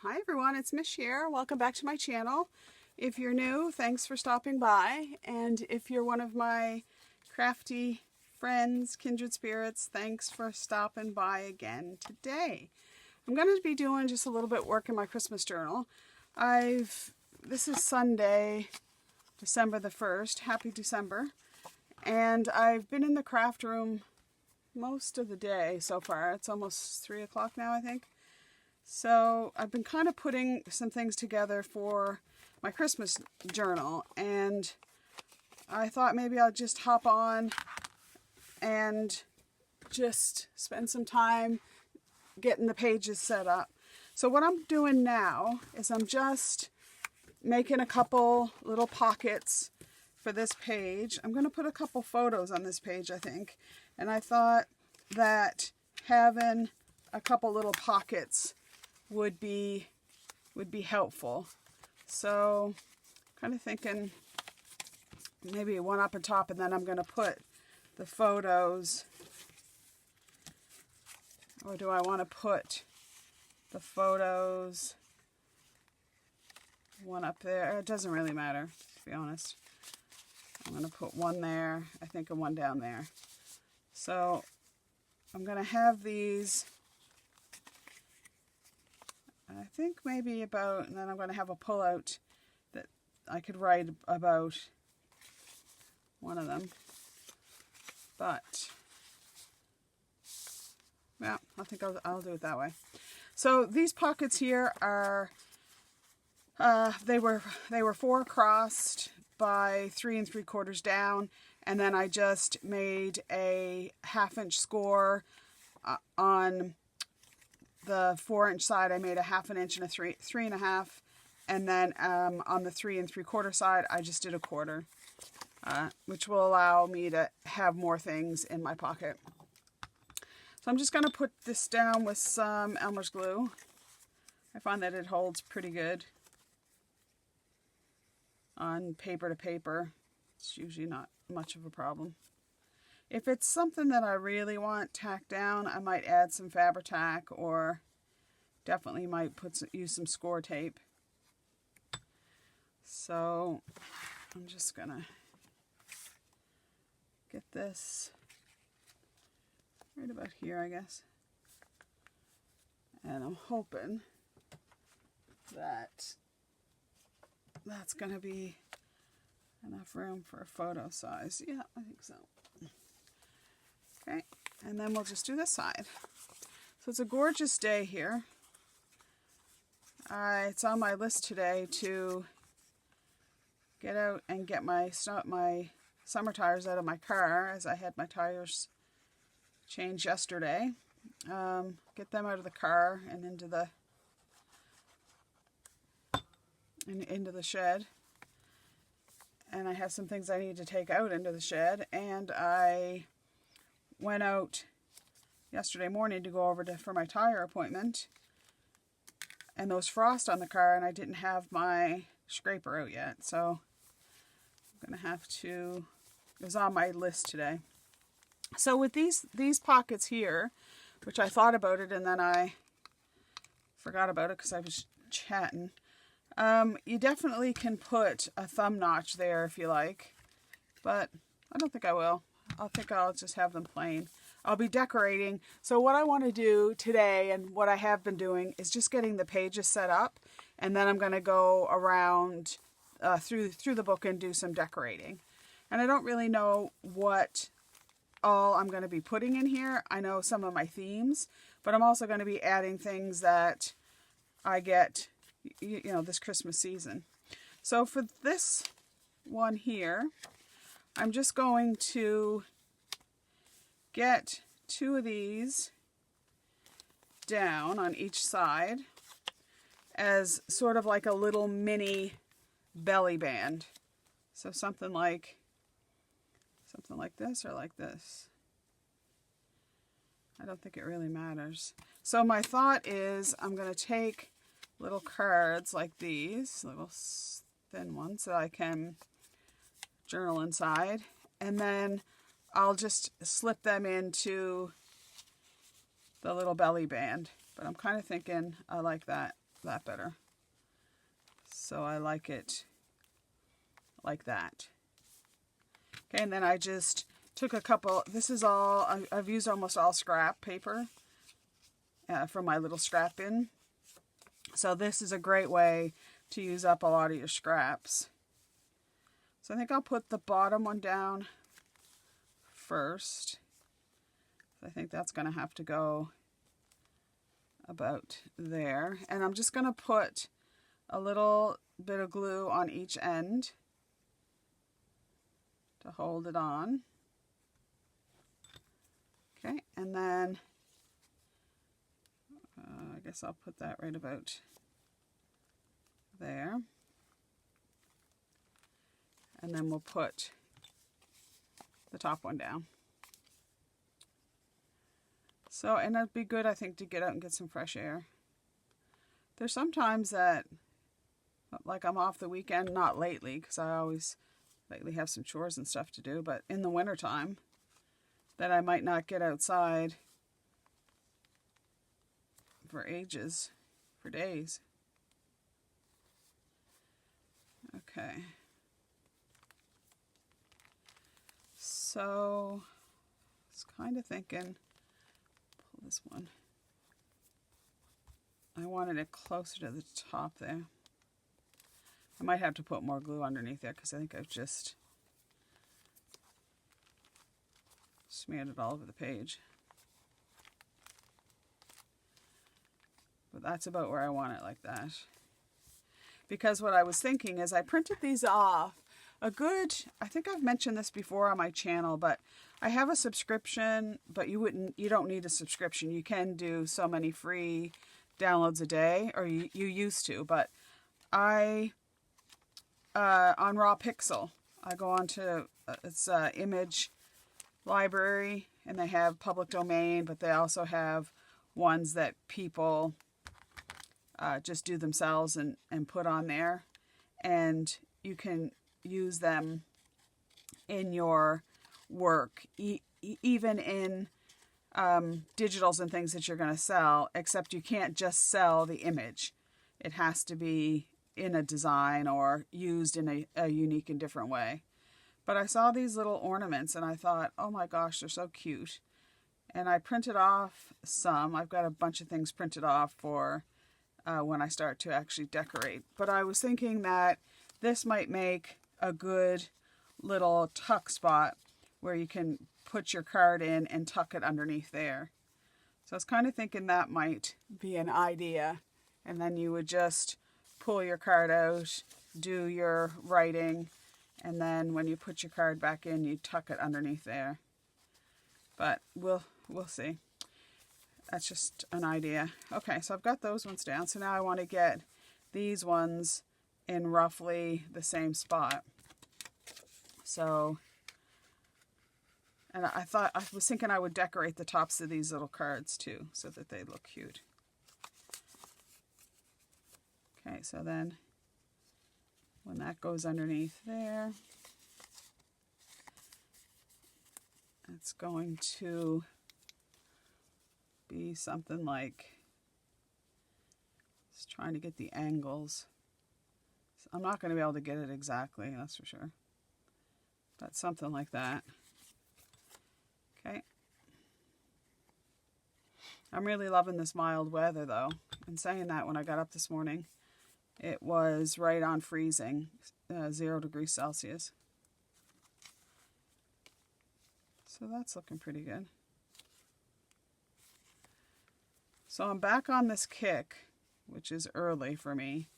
Hi everyone, it's Miss here. Welcome back to my channel. If you're new, thanks for stopping by. And if you're one of my crafty friends, kindred spirits, thanks for stopping by again today. I'm going to be doing just a little bit of work in my Christmas journal. This is Sunday, December the 1st. Happy December. And I've been in the craft room most of the day so far. It's almost 3 o'clock now, I think. So I've been kind of putting some things together for my Christmas journal, and I thought maybe I'll just hop on and just spend some time getting the pages set up. So what I'm doing now is I'm just making a couple little pockets for this page. I'm going to put a couple photos on this page, I think, and I thought that having a couple little pockets would be helpful. So kind of thinking maybe one up on top, and then I'm going to put the photos, or do I want to put the photos one up there? It doesn't really matter, to be honest. I'm going to put one there, I think, and one down there. So I'm going to have these, I think maybe about, and then I'm going to have a pull-out that I could write about one of them. But, yeah, I think I'll do it that way. So these pockets here are, they were 4 crossed by 3 3/4 down, and then I just made a 1/2-inch score on the 4-inch side. I made a 1/2 inch and a 3 1/2, and then on the 3 3/4 side I just did a 1/4, which will allow me to have more things in my pocket. So I'm just going to put this down with some Elmer's glue. I find that it holds pretty good on paper to paper. It's usually not much of a problem. If it's something that I really want tacked down, I might add some Fabri-Tac, or definitely might use some score tape. So I'm just gonna get this right about here, I guess. And I'm hoping that that's gonna be enough room for a photo size. Yeah, I think so. Okay, and then we'll just do this side. So it's a gorgeous day here. It's on my list today to get out and get my summer tires out of my car, as I had my tires changed yesterday. Get them out of the car and into the shed. And I have some things I need to take out into the shed, and I went out yesterday morning to go over for my tire appointment, and there was frost on the car, and I didn't have my scraper out yet, so I'm gonna have to, it was on my list today. So with these pockets here, which I thought about it and then I forgot about it because I was chatting, you definitely can put a thumb notch there if you like, but I don't think I will. I think I'll just have them plain. I'll be decorating. So what I want to do today, and what I have been doing, is just getting the pages set up, and then I'm going to go around through the book and do some decorating. And I don't really know what all I'm going to be putting in here. I know some of my themes, but I'm also going to be adding things that I get, you know, this Christmas season. So for this one here, I'm just going to get 2 of these down on each side as sort of like a little mini belly band. So something like this or like this. I don't think it really matters. So my thought is I'm going to take little cards like these, little thin ones that I can journal inside, and then I'll just slip them into the little belly band. But I'm kind of thinking I like that that better. So I like it like that. Okay, and then I just took a couple, this is all, I've used almost all scrap paper from my little scrap bin. So this is a great way to use up a lot of your scraps. So I think I'll put the bottom one down first. I think that's going to have to go about there. And I'm just going to put a little bit of glue on each end to hold it on. Okay, and then I guess I'll put that right about there. And then we'll put the top one down. So, and it'd be good, I think, to get out and get some fresh air. There's sometimes that, like I'm off the weekend, not lately, because I always lately have some chores and stuff to do, but in the wintertime, that I might not get outside for ages, for days. Okay. So, I was kind of thinking, pull this one. I wanted it closer to the top there. I might have to put more glue underneath there because I think I've just smeared it all over the page. But that's about where I want it, like that. Because what I was thinking is I printed these off a good, I think I've mentioned this before on my channel, but I have a subscription, but you don't need a subscription. You can do so many free downloads a day, or you used to, but I, on Raw Pixel, I go on to, it's image library, and they have public domain, but they also have ones that people just do themselves and put on there, and you can use them in your work, even in digitals and things that you're going to sell, except you can't just sell the image. It has to be in a design or used in a unique and different way. But I saw these little ornaments and I thought, oh my gosh, they're so cute. And I printed off some. I've got a bunch of things printed off for when I start to actually decorate. But I was thinking that this might make a good little tuck spot where you can put your card in and tuck it underneath there. So I was kind of thinking that might be an idea. And then you would just pull your card out, do your writing, and then when you put your card back in, you tuck it underneath there. But we'll see. That's just an idea. Okay, so I've got those ones down. So now I want to get these ones in roughly the same spot. So, and I was thinking I would decorate the tops of these little cards too, so that they look cute. Okay, so then when that goes underneath there, it's going to be something like, just trying to get the angles. I'm not going to be able to get it exactly, that's for sure. But something like that. Okay. I'm really loving this mild weather though. And saying that, when I got up this morning, it was right on freezing, 0 degrees Celsius. So that's looking pretty good. So I'm back on this kick, which is early for me,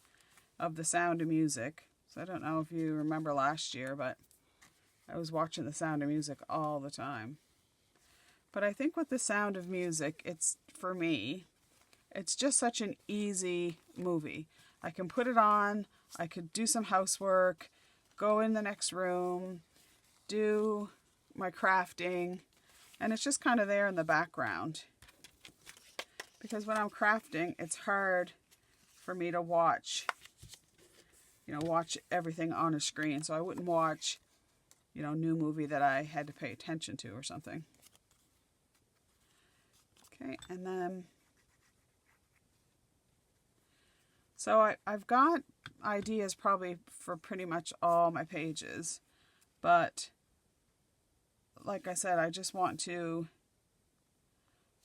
of The Sound of Music. So I don't know if you remember last year, but I was watching The Sound of Music all the time. But I think with The Sound of Music, it's, for me, it's just such an easy movie. I can put it on, I could do some housework, go in the next room, do my crafting, and it's just kind of there in the background. Because when I'm crafting, it's hard for me to watch, watch everything on a screen. So I wouldn't watch, new movie that I had to pay attention to or something. Okay, and then So I've got ideas probably for pretty much all my pages, but like I said, I just want to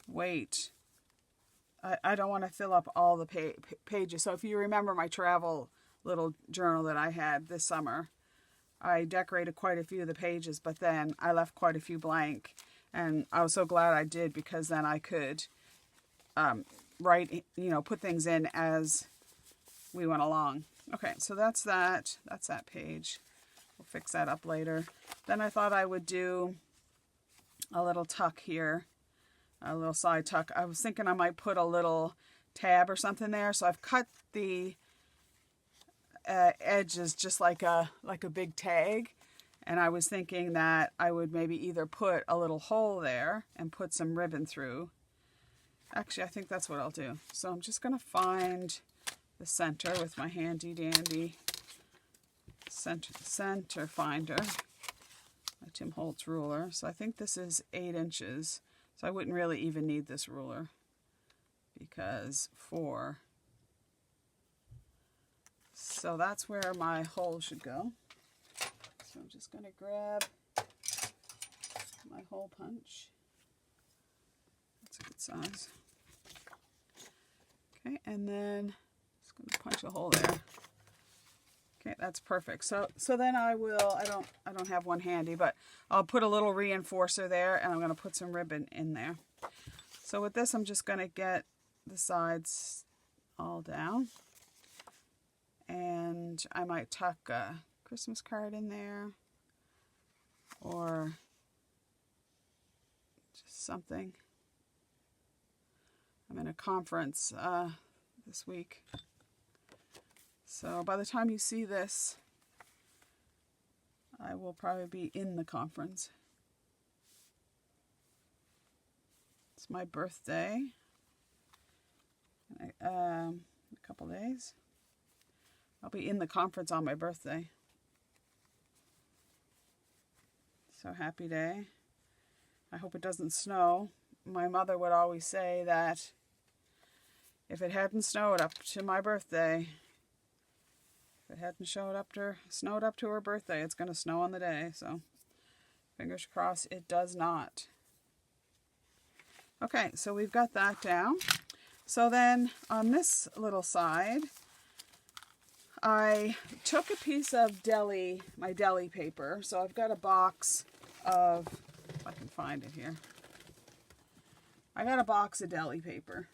wait. I don't want to fill up all the pages. So if you remember my travel little journal that I had this summer, I decorated quite a few of the pages, but then I left quite a few blank. And I was so glad I did, because then I could write, put things in as we went along. Okay, so that's that. That's that page. We'll fix that up later. Then I thought I would do a little tuck here. A little side tuck. I was thinking I might put a little tab or something there. So I've cut the edges just like a big tag. And I was thinking that I would maybe either put a little hole there and put some ribbon through. Actually, I think that's what I'll do. So I'm just going to find the center with my handy dandy center finder, my Tim Holtz ruler. So I think this is 8 inches. So I wouldn't really even need this ruler, because 4. So that's where my hole should go. So I'm just going to grab my hole punch. That's a good size. Okay, and then just going to punch a hole there. Okay, that's perfect. So then I don't have one handy, but I'll put a little reinforcer there, and I'm going to put some ribbon in there. So with this, I'm just going to get the sides all down, and I might tuck a Christmas card in there, or just something. I'm in a conference this week. So by the time you see this, I will probably be in the conference. It's my birthday in a couple days. I'll be in the conference on my birthday. So happy day. I hope it doesn't snow. My mother would always say that if it hadn't snowed up to my birthday, if it hadn't snowed up to her birthday, it's going to snow on the day. So fingers crossed it does not. Okay, so we've got that down. So then on this little side, I took a piece of my deli paper. So I've got a box of, if I can find it here. I got a box of deli paper,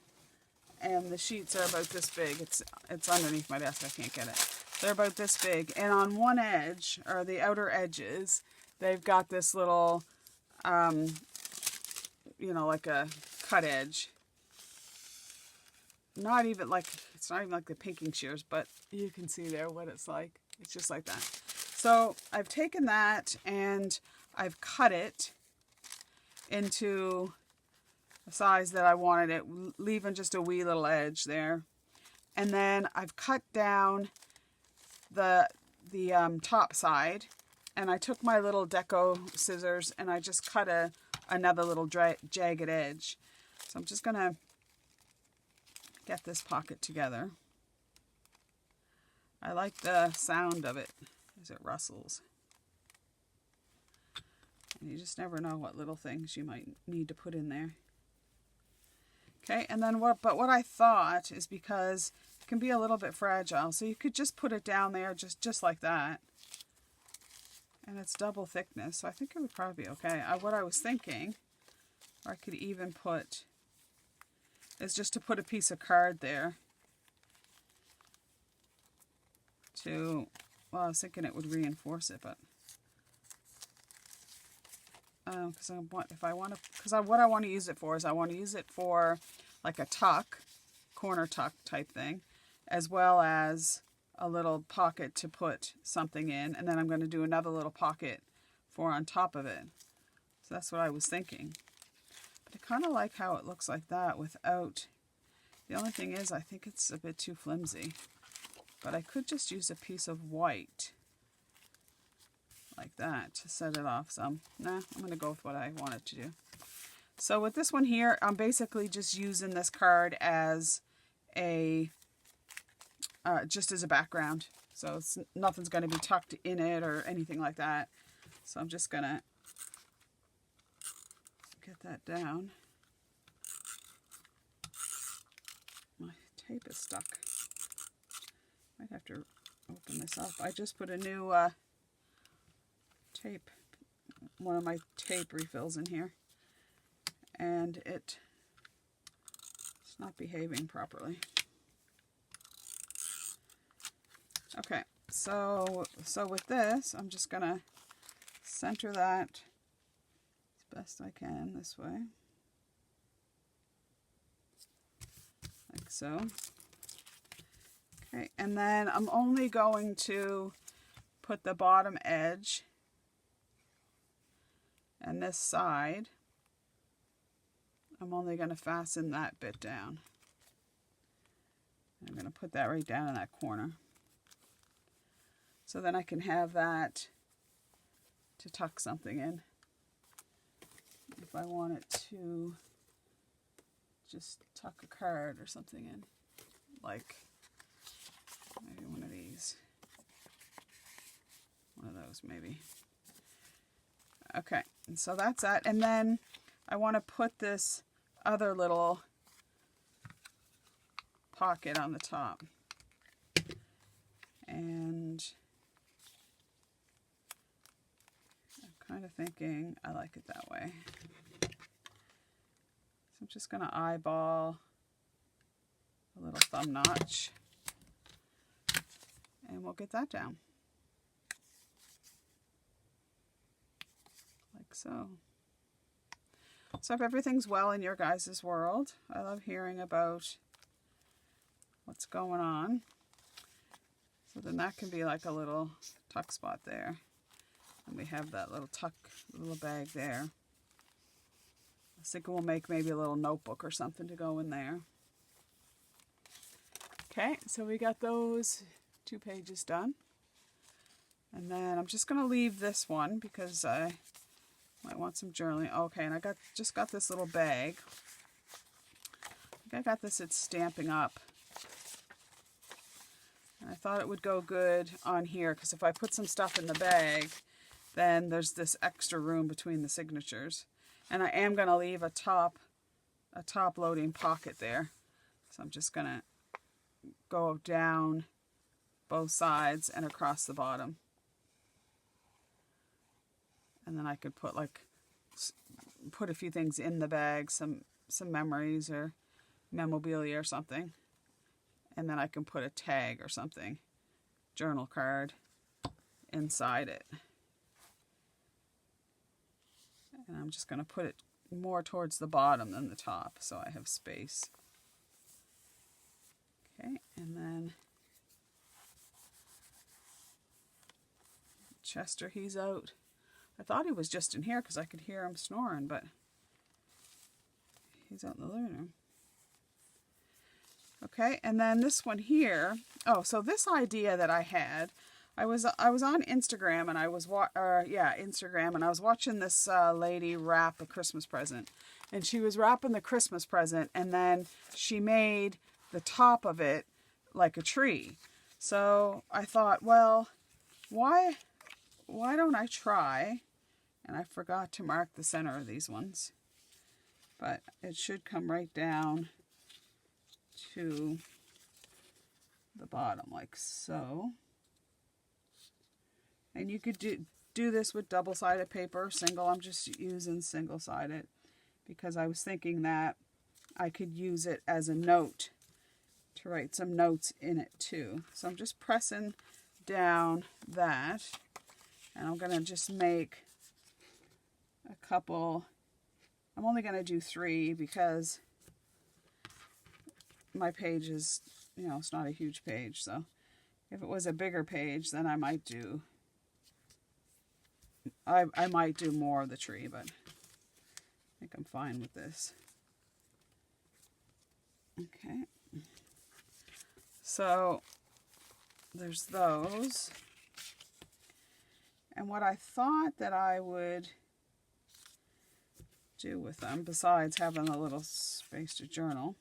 and the sheets are about this big. It's underneath my desk. I can't get it. They're about this big, and on one edge, or the outer edges, they've got this little, like a cut edge. It's not even like the pinking shears, but you can see there what it's like. It's just like that. So I've taken that and I've cut it into a size that I wanted it, leaving just a wee little edge there. And then I've cut down the top side, and I took my little deco scissors and I just cut another little jagged edge. So I'm just gonna get this pocket together. I like the sound of it as it rustles. And you just never know what little things you might need to put in there. Okay, and then what I thought is, because it can be a little bit fragile, so you could just put it down there just like that. And it's double thickness, so I think it would probably be okay. What I was thinking, or I could even put, is just to put a piece of card there. Well, I was thinking it would reinforce it, but what I want to use it for is I want to use it for like a tuck, corner tuck type thing, as well as a little pocket to put something in, and then I'm going to do another little pocket for on top of it. So that's what I was thinking. But I kind of like how it looks like that without, the only thing is I think it's a bit too flimsy. But I could just use a piece of white like that to set it off some. Nah, I'm going to go with what I wanted to do. So with this one here, I'm basically just using this card as a just as a background. So nothing's going to be tucked in it or anything like that. So I'm just going to get that down. My tape is stuck. Might have to open this up. I just put a new tape, one of my tape refills in here, and it's not behaving properly. Okay, so with this, I'm just gonna center that as best I can this way, like so. Okay, and then I'm only going to put the bottom edge and this side, I'm only going to fasten that bit down. I'm going to put that right down in that corner. So then I can have that to tuck something in. If I want it to just tuck a card or something in, like maybe one of these. One of those maybe. Okay, and so that's that. And then I want to put this other little pocket on the top. And I'm kind of thinking I like it that way. So I'm just going to eyeball a little thumb notch. And we'll get that down. Like so. So if everything's well in your guys' world, I love hearing about what's going on. So then that can be like a little tuck spot there. And we have that little tuck, little bag there. I was thinking we'll make maybe a little notebook or something to go in there. Okay, so we got those 2 pages done. And then I'm just going to leave this one because I might want some journaling. Okay, and I just got this little bag. I think I got this at Stamping Up. And I thought it would go good on here because if I put some stuff in the bag, then there's this extra room between the signatures. And I am going to leave a top loading pocket there. So I'm just going to go down both sides and across the bottom. And then I could put a few things in the bag, some memories or memorabilia or something. And then I can put a tag or something, journal card, inside it. And I'm just going to put it more towards the bottom than the top so I have space. Okay, and then Chester, he's out. I thought he was just in here because I could hear him snoring, but he's out in the living room. Okay, and then this one here. Oh, so this idea that I had, I was on Instagram and I was Instagram and I was watching this lady wrap a Christmas present, and she was wrapping the Christmas present and then she made the top of it like a tree. So I thought, well, why don't I try? And I forgot to mark the center of these ones, but it should come right down to the bottom like so. And you could do this with double-sided paper or single. I'm just using single-sided because I was thinking that I could use it as a note to write some notes in it too. So I'm just pressing down that, and I'm going to just make a couple. I'm only going to do 3 because my page is, it's not a huge page. So if it was a bigger page, then I might do more of the tree, but I think I'm fine with this. Okay. So there's those. And what I thought that I would do with them, besides having a little space to journal,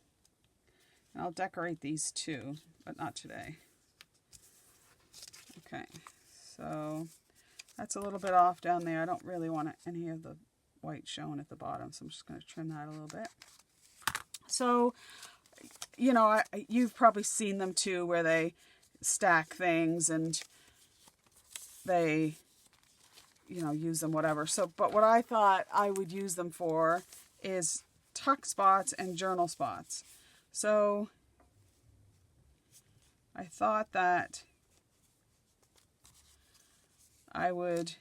and I'll decorate these too, but not today. Okay, so that's a little bit off down there. I don't really want any of the white showing at the bottom, so I'm just going to trim that a little bit. So, you know, you've probably seen them too, where they stack things and they, you know, use them whatever. So, but what I thought I would use them for is tuck spots and journal spots. So I thought that I would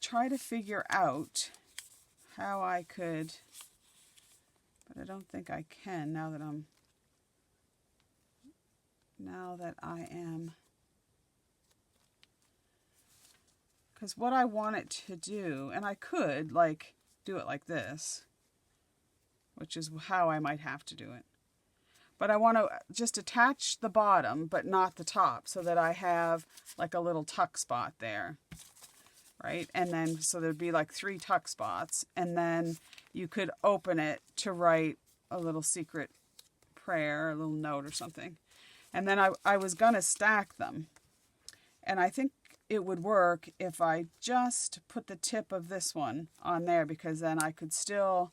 try to figure out how I could, but I don't think I can now that I am, because what I want it to do, and I could like do it like this, which is how I might have to do it. But I want to just attach the bottom, but not the top, so that I have like a little tuck spot there, right? And then, so there'd be like 3 tuck spots, and then you could open it to write a little secret prayer, a little note or something. And then I was going to stack them. And I think it would work if I just put the tip of this one on there, because then I could still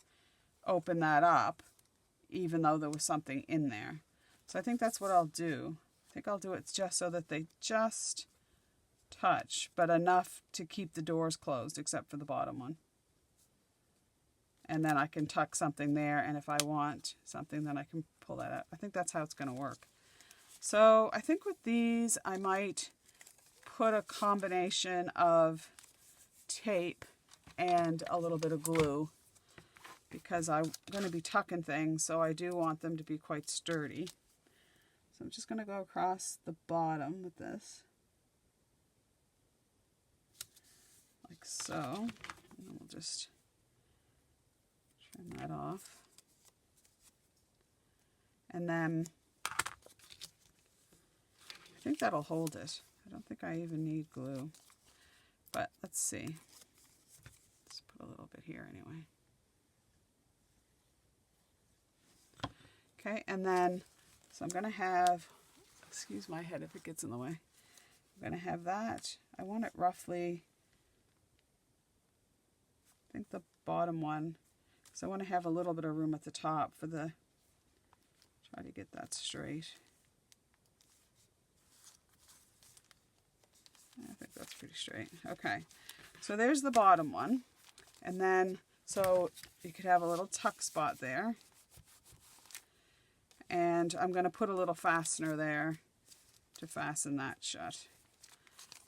open that up even though there was something in there. So I think that's what I'll do. I think I'll do it just so that they just touch, but enough to keep the doors closed except for the bottom one. And then I can tuck something there, and if I want something, then I can pull that out. I think that's how it's going to work. So I think with these, I might put a combination of tape and a little bit of glue, because I'm going to be tucking things, so I do want them to be quite sturdy. So I'm just going to go across the bottom with this, like so, and then we'll just trim that off. And then I think that'll hold it. I don't think I even need glue, but let's see. Let's put a little bit here anyway. Okay, and then, so I'm going to have, excuse my head if it gets in the way. I'm going to have that. I want it roughly, I think the bottom one, because I want to have a little bit of room at the top for the, try to get that straight. I think that's pretty straight. Okay, so there's the bottom one. And then, so you could have a little tuck spot there. And I'm going to put a little fastener there to fasten that shut.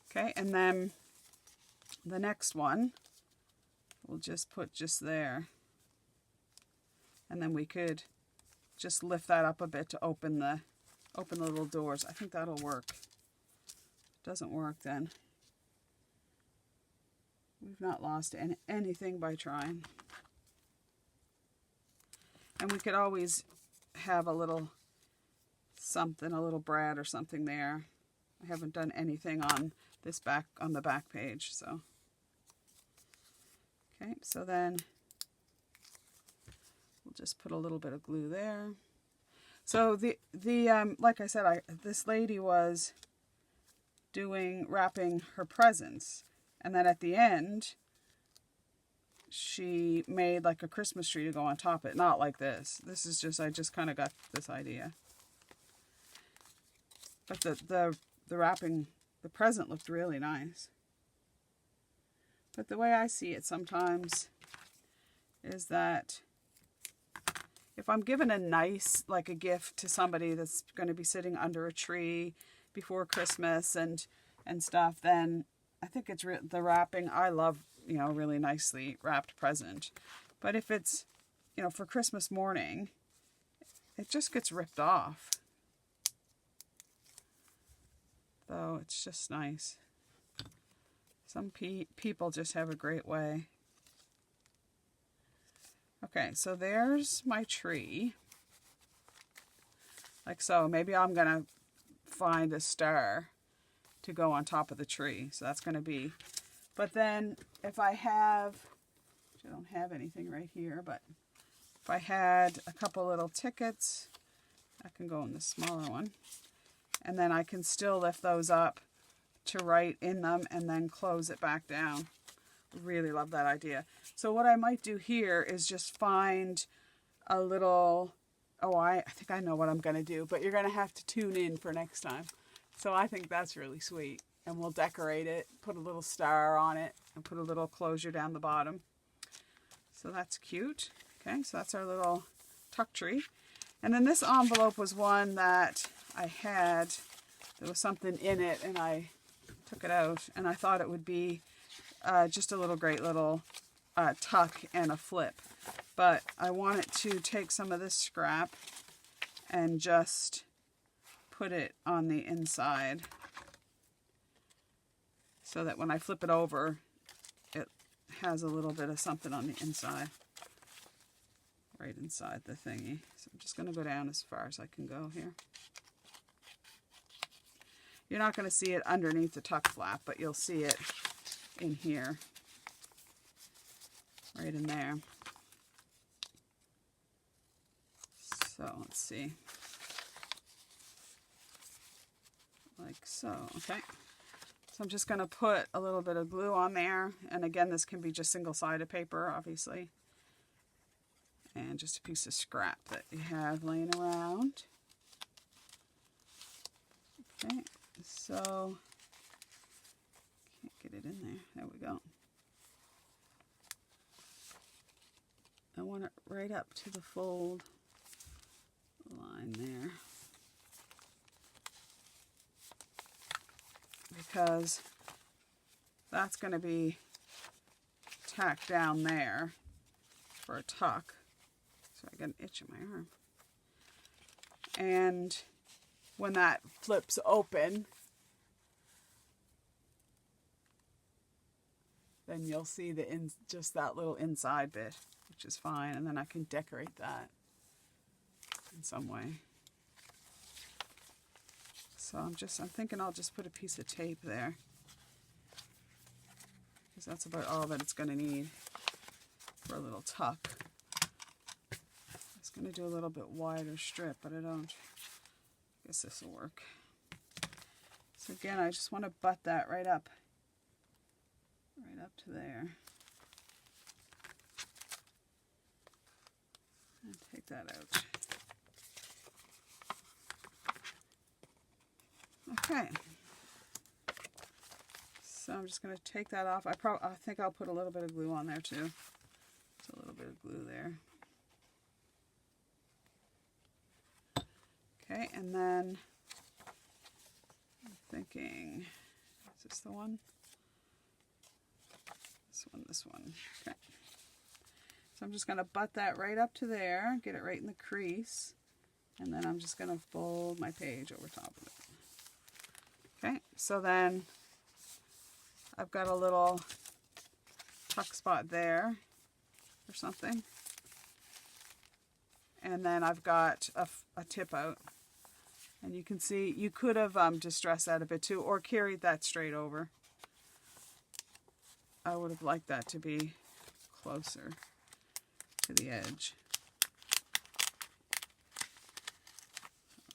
Okay, and then the next one, we'll just put just there. And then we could just lift that up a bit to open the little doors. I think that'll work. Doesn't work, then we've not lost anything by trying. And we could always have a little something, a little brad or something there. I haven't done anything on this back, on the back page, so. Okay, so then we'll just put a little bit of glue there. So the like I said, this lady was wrapping her presents, and then at the end she made like a Christmas tree to go on top of it. Not like this. This is just, I just kind of got this idea. But the wrapping, the present looked really nice. But the way I see it sometimes is that if I'm giving a nice, like a gift to somebody that's going to be sitting under a tree before Christmas and stuff, then I think it's the wrapping. I love, you know, really nicely wrapped present. But if it's, you know, for Christmas morning, it just gets ripped off. So it's just nice. Some people just have a great way. Okay, so there's my tree. Like so. Maybe I'm going to find a star to go on top of the tree. So that's going to be... But then if I have... I don't have anything right here, but if I had a couple little tickets, I can go in the smaller one. and then I can still lift those up to write in them and then close it back down. Really love that idea. So what I might do here is just find a little, oh, I think I know what I'm going to do, but you're going to have to tune in for next time. So I think that's really sweet. And we'll decorate it, put a little star on it, and put a little closure down the bottom. So that's cute. Okay, so that's our little tuck tree. And then this envelope was one that I had, there was something in it, and I took it out, and I thought it would be just a little great little tuck and a flip. But I wanted to take some of this scrap and just put it on the inside so that when I flip it over, it has a little bit of something on the inside, right inside the thingy. So I'm just going to go down as far as I can go here. You're not going to see it underneath the tuck flap, but you'll see it in here, right in there. So let's see, like so. Okay, so I'm just going to put a little bit of glue on there, and again, this can be just single-sided paper, obviously, and just a piece of scrap that you have laying around. Okay, so can't get it in there. There we go. I want it right up to the fold line there, because that's going to be tacked down there for a tuck. So I got an itch in my arm. And when that flips open, then you'll see just that little inside bit, which is fine, and then I can decorate that in some way. So I'm thinking I'll just put a piece of tape there, because that's about all that it's going to need for a little tuck. I was going to do a little bit wider strip, but I guess this will work. So again, I just want to butt that right up to there. And take that out. Okay. So I'm just going to take that off. I think I'll put a little bit of glue on there too. Just a little bit of glue there. Okay, and then I'm thinking, is this the one? This one. Okay. So I'm just going to butt that right up to there, get it right in the crease, and then I'm just going to fold my page over top of it. Okay, so then I've got a little tuck spot there or something, and then I've got a tip out, and you can see you could have distressed that a bit too, or carried that straight over. I would have liked that to be closer to the edge.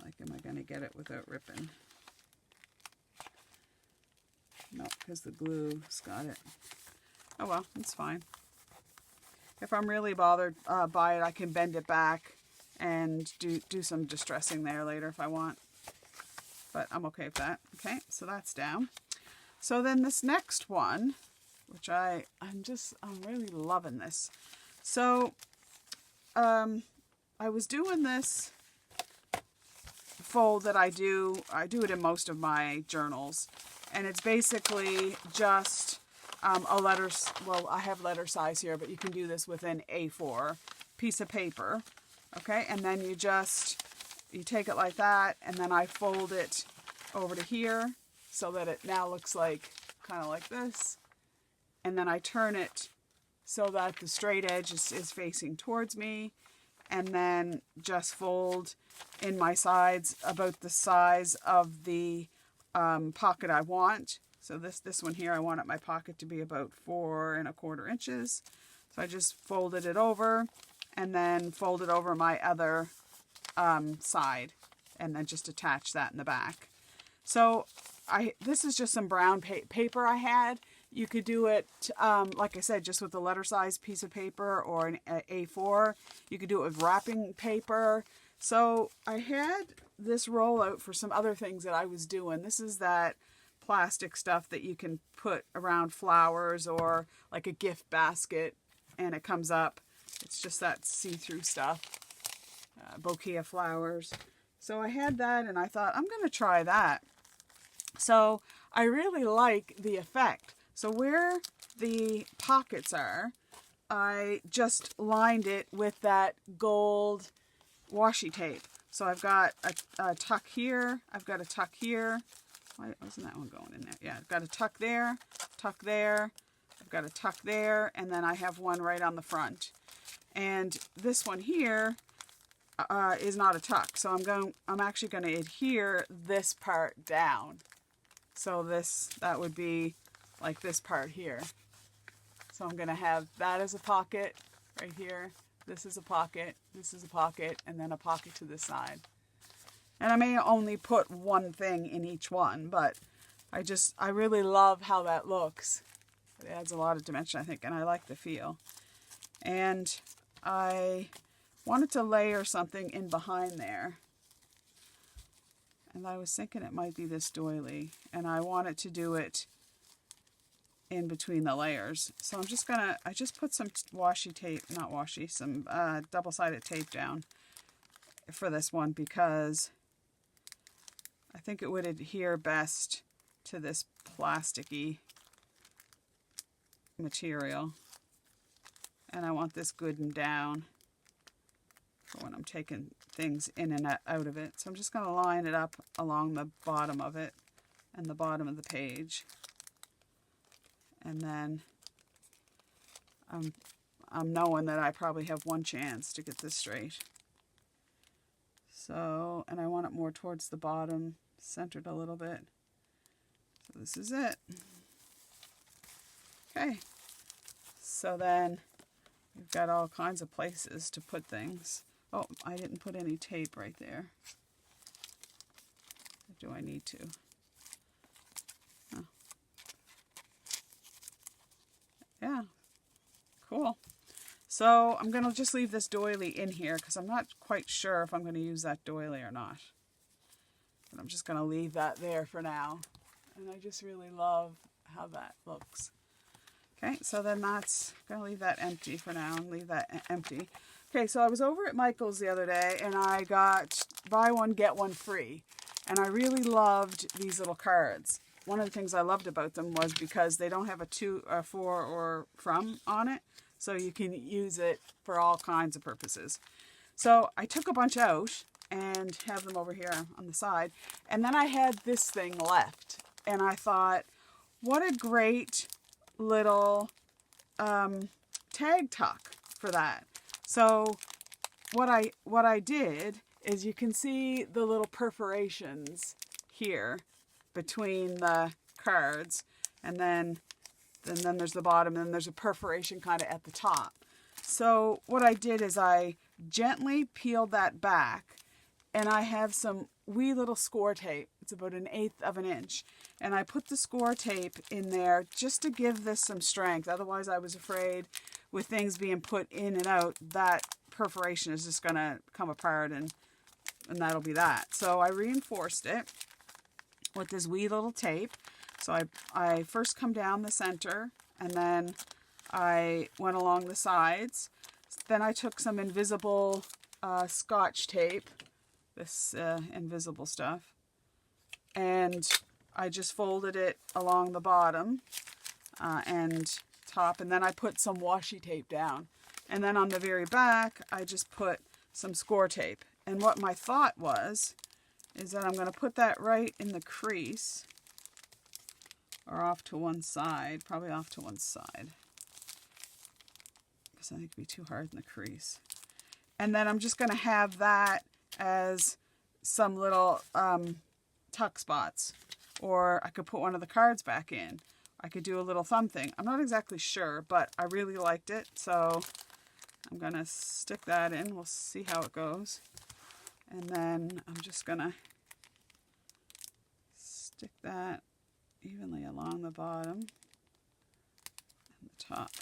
Like, am I going to get it without ripping? No, because the glue's got it. Oh well, it's fine. If I'm really bothered by it, I can bend it back and do some distressing there later if I want. But I'm okay with that. Okay, so that's down. So then this next one, which I'm really loving this. So I was doing this fold that I do it in most of my journals, and it's basically just a letter, well, I have letter size here, but you can do this with an A4 piece of paper, okay, and then you take it like that, and then I fold it over to here so that it now looks like kind of like this. And then I turn it so that the straight edge is facing towards me, and then just fold in my sides about the size of the pocket I want. So this one here, I want my pocket to be about 4 1/4 inches. So I just folded it over, and then folded over my other side, and then just attach that in the back. So this is just some brown paper I had. You could do it, like I said, just with a letter size piece of paper or an A4. You could do it with wrapping paper. So I had this rollout for some other things that I was doing. This is that plastic stuff that you can put around flowers or like a gift basket and it comes up. It's just that see-through stuff, bouquet of flowers. So I had that and I thought, I'm going to try that. So I really like the effect. So where the pockets are, I just lined it with that gold washi tape. So I've got a tuck here, I've got a tuck here. Why wasn't that one going in there? Yeah, I've got a tuck there, I've got a tuck there, and then I have one right on the front. And this one here is not a tuck, so I'm actually going to adhere this part down. So that would be like this part here. So I'm going to have that as a pocket right here. This is a pocket, this is a pocket, and then a pocket to this side. And I may only put one thing in each one, but I really love how that looks. It adds a lot of dimension, I think, and I like the feel. And I wanted to layer something in behind there. And I was thinking it might be this doily, and I wanted to do it in between the layers. So I just put some washi tape, not washi, some double-sided tape down for this one because I think it would adhere best to this plasticky material. And I want this good and down for when I'm taking things in and out of it. So I'm just going to line it up along the bottom of it and the bottom of the page. And then I'm knowing that I probably have one chance to get this straight. So, and I want it more towards the bottom, centered a little bit. So this is it. Okay. So then we've got all kinds of places to put things. Oh, I didn't put any tape right there. Or do I need to? Oh. Yeah. Cool. So I'm going to just leave this doily in here because I'm not quite sure if I'm going to use that doily or not. But I'm just going to leave that there for now. And I just really love how that looks. Okay, so then that's going to leave that empty for now and leave that empty. Okay, so I was over at Michael's the other day and I got buy one, get one free. And I really loved these little cards. One of the things I loved about them was because they don't have a to, a for, or from on it. So you can use it for all kinds of purposes. So I took a bunch out and have them over here on the side. And then I had this thing left. And I thought, what a great little tag tuck for that. So what I did is you can see the little perforations here between the cards, and then there's the bottom, and then there's a perforation kind of at the top. So what I did is I gently peeled that back, and I have some wee little score tape. It's about 1/8 of an inch. And I put the score tape in there just to give this some strength. Otherwise, I was afraid with things being put in and out, that perforation is just going to come apart, and that'll be that. So I reinforced it with this wee little tape. So I first come down the center, and then I went along the sides. Then I took some invisible Scotch tape, this invisible stuff, and I just folded it along the bottom and top, and then I put some washi tape down. And then on the very back, I just put some score tape. And what my thought was, is that I'm going to put that right in the crease, or off to one side, probably off to one side, because I think it'd be too hard in the crease. And then I'm just going to have that as some little tuck spots. Or I could put one of the cards back in. I could do a little thumb thing. I'm not exactly sure, but I really liked it. So I'm going to stick that in. We'll see how it goes. And then I'm just going to Stick that evenly along the bottom and the top.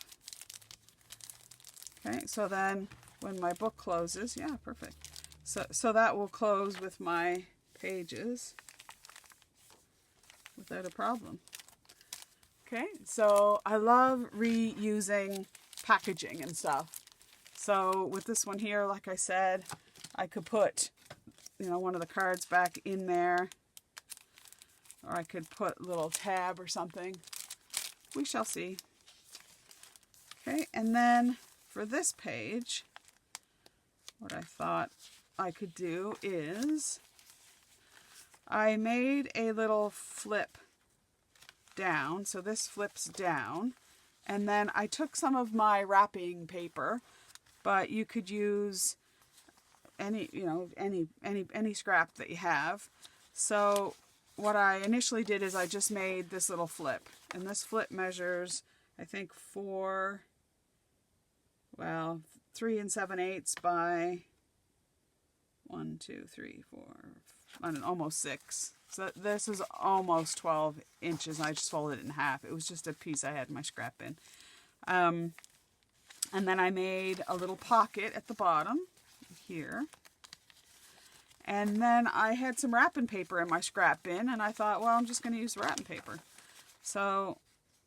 Okay, so then when my book closes, yeah, perfect. So that will close with my pages without a problem. Okay, so I love reusing packaging and stuff. So with this one here, like I said, I could put, you know, one of the cards back in there, or I could put a little tab or something. We shall see. Okay, and then for this page, what I thought I could do is I made a little flip down. So this flips down. And then I took some of my wrapping paper, but you could use any, you know, any scrap that you have. So what I initially did is I just made this little flip. And this flip measures, I think, 3 7/8 by 1, 2, 3, 4, I don't know, almost 6. So this is almost 12 inches. I just folded it in half. It was just a piece I had in my scrap bin. And then I made a little pocket at the bottom here. And then I had some wrapping paper in my scrap bin, and I thought, well, I'm just going to use wrapping paper. So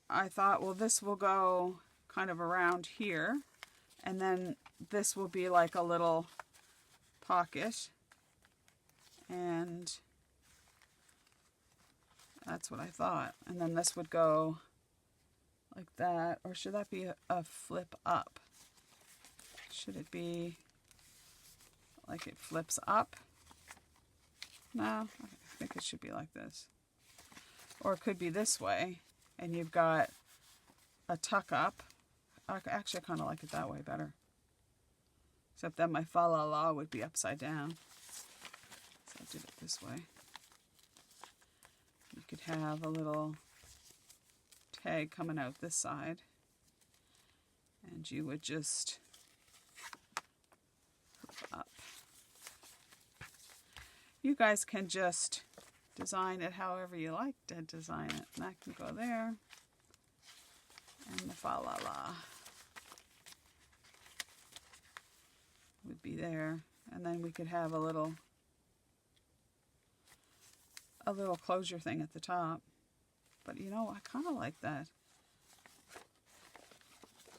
I thought, well, this will go kind of around here, and then this will be like a little pocket, and that's what I thought. And then this would go like that, or should that be a flip up? Should it be like it flips up? No, I think it should be like this. Or it could be this way, and you've got a tuck up. Actually, I kind of like it that way better. Except then my fa la la would be upside down. So I did it this way. You could have a little tag coming out this side. And you would just hook up. You guys can just design it however you like to design it. And that can go there. And the fa la la would be there. And then we could have a little closure thing at the top. But you know, I kind of like that.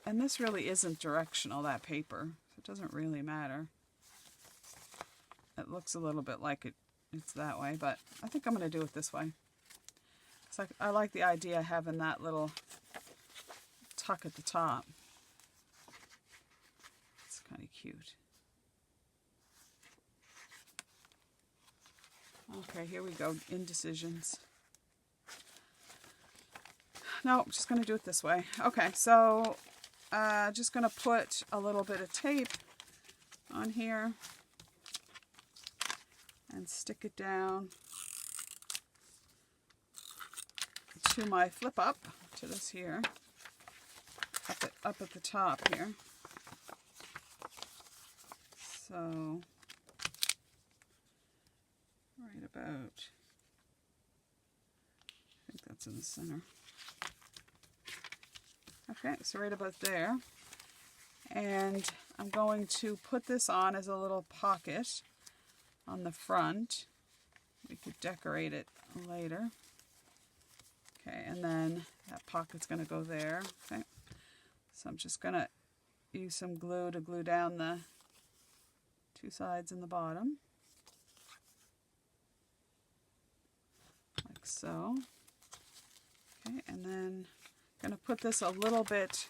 And this really isn't directional, that paper. So it doesn't really matter. It looks a little bit like it's that way, but I think I'm going to do it this way. It's like, I like the idea of having that little tuck at the top. It's kind of cute. Okay, here we go. Indecisions. No, I'm just going to do it this way. Okay, so just going to put a little bit of tape on here and stick it down to my flip up, to this here, up at the top here. So right about, I think that's in the center. Okay, so right about there. And I'm going to put this on as a little pocket on the front. We could decorate it later. Okay, and then that pocket's going to go there. Okay, so I'm just going to use some glue to glue down the two sides and the bottom. Like so. Okay, and then I'm going to put this a little bit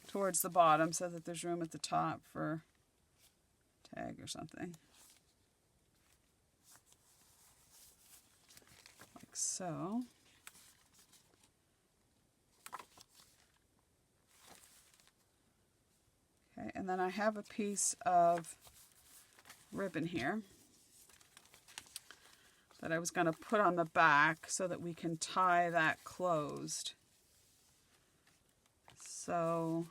towards the bottom so that there's room at the top for a tag or something. Like so. Okay, and then I have a piece of ribbon here that I was going to put on the back so that we can tie that closed. So,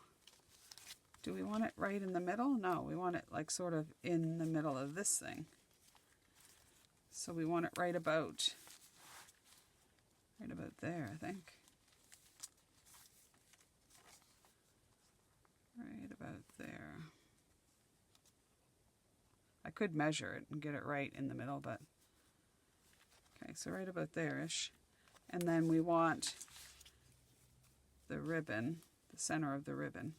do we want it right in the middle? No, we want it like sort of in the middle of this thing. So we want it right about Right about there, I think. Right about there. I could measure it and get it right in the middle, but okay, so right about there-ish. And then we want the ribbon, the center of the ribbon.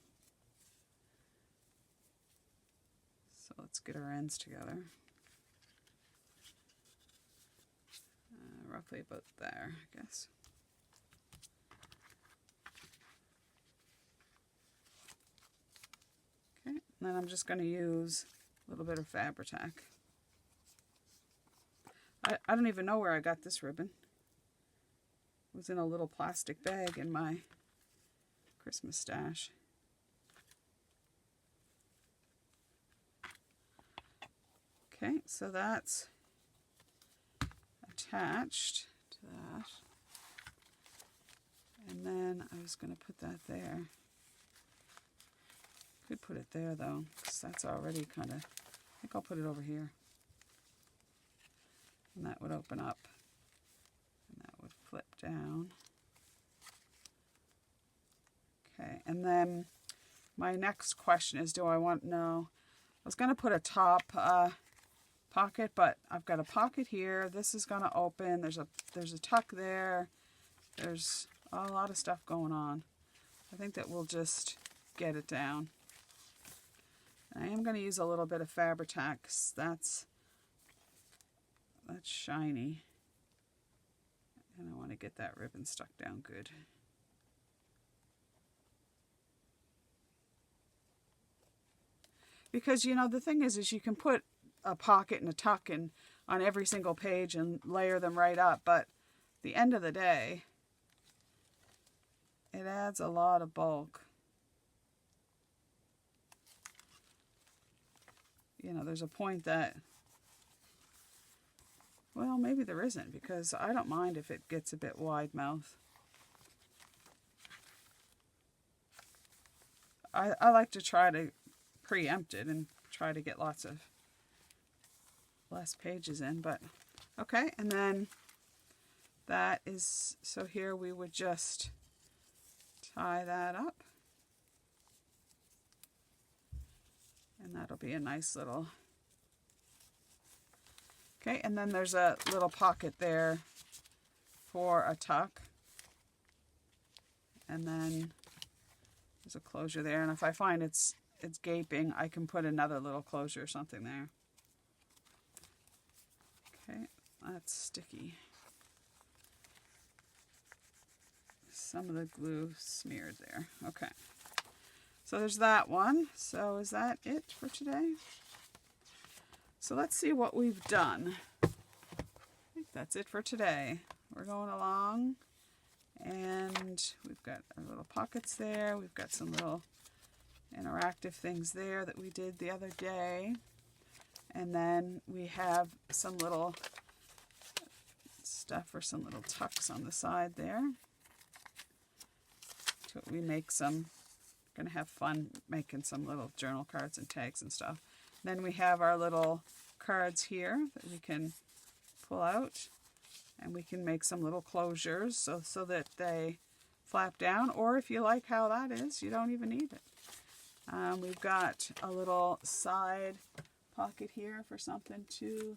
So let's get our ends together. Roughly about there, I guess. Okay, and then I'm just going to use a little bit of Fabri-Tac. I don't even know where I got this ribbon. It was in a little plastic bag in my Christmas stash. Okay, so that's attached to that. And then I was going to put that there. Could put it there though, because that's already kind of, I think I'll put it over here. And that would open up. And that would flip down. Okay, and then my next question is, do I want, no, I was going to put a top pocket, but I've got a pocket here. This is going to open. There's a tuck there. There's a lot of stuff going on. I think that we'll just get it down. I am going to use a little bit of Fabri-Tac, 'cause that's shiny. And I want to get that ribbon stuck down good. Because, you know, the thing is you can put a pocket and a tuck in on every single page and layer them right up, but at the end of the day, it adds a lot of bulk. You know, there's a point that, well, maybe there isn't, because I don't mind if it gets a bit wide mouth. I like to try to preempt it and try to get less pages in, but okay. And then that is, so here we would just tie that up, and that'll be a nice little, okay. And then there's a little pocket there for a tuck, and then there's a closure there, and if I find it's gaping, I can put another little closure or something there. Okay, that's sticky. Some of the glue smeared there. Okay, so there's that one. So is that it for today? So let's see what we've done. I think that's it for today. We're going along, and we've got our little pockets there. We've got some little interactive things there that we did the other day. And then we have some little stuff for some little tucks on the side there. So we make some, gonna have fun making some little journal cards and tags and stuff. Then we have our little cards here that we can pull out, and we can make some little closures so that they flap down, or if you like how that is, you don't even need it. We've got a little side pocket here for something to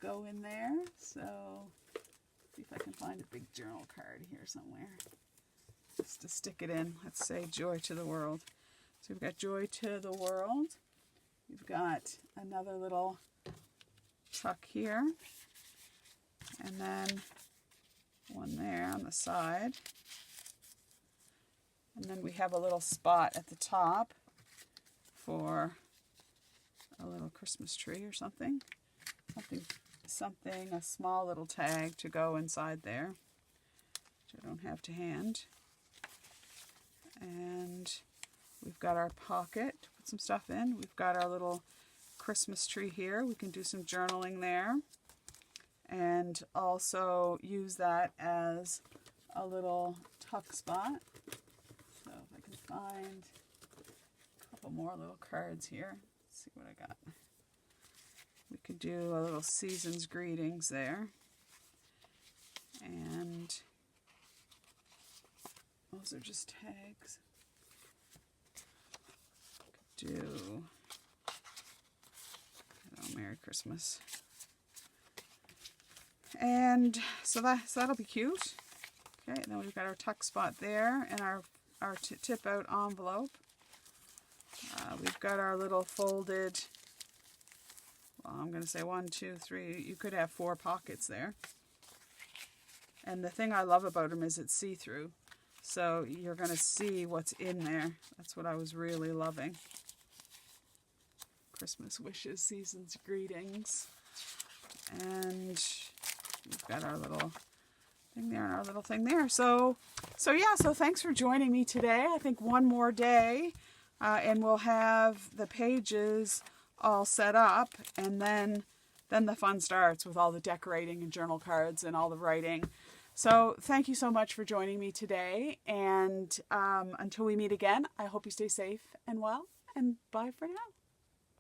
go in there. So see if I can find a big journal card here somewhere just to stick it in. Let's say Joy to the World. So we've got Joy to the World. We've got another little tuck here, and then one there on the side, and then we have a little spot at the top for a little Christmas tree or something, a small little tag to go inside there, which I don't have to hand. And we've got our pocket to put some stuff in. We've got our little Christmas tree here. We can do some journaling there, and also use that as a little tuck spot. So if I can find a couple more little cards here. Let's see what I got. We could do a little season's greetings there. And those are just tags. Do, oh, Merry Christmas. And so that'll be cute. Okay, and then we've got our tuck spot there and our tip out envelope. We've got our little folded, well, I'm going to say 1, 2, 3, you could have 4 pockets there. And the thing I love about them is it's see-through. So you're going to see what's in there. That's what I was really loving. Christmas wishes, season's greetings. And we've got our little thing there and our little thing there. So yeah, so thanks for joining me today. I think one more day and we'll have the pages all set up, and then the fun starts with all the decorating and journal cards and all the writing. So thank you so much for joining me today, and until we meet again, I hope you stay safe and well, and bye for now.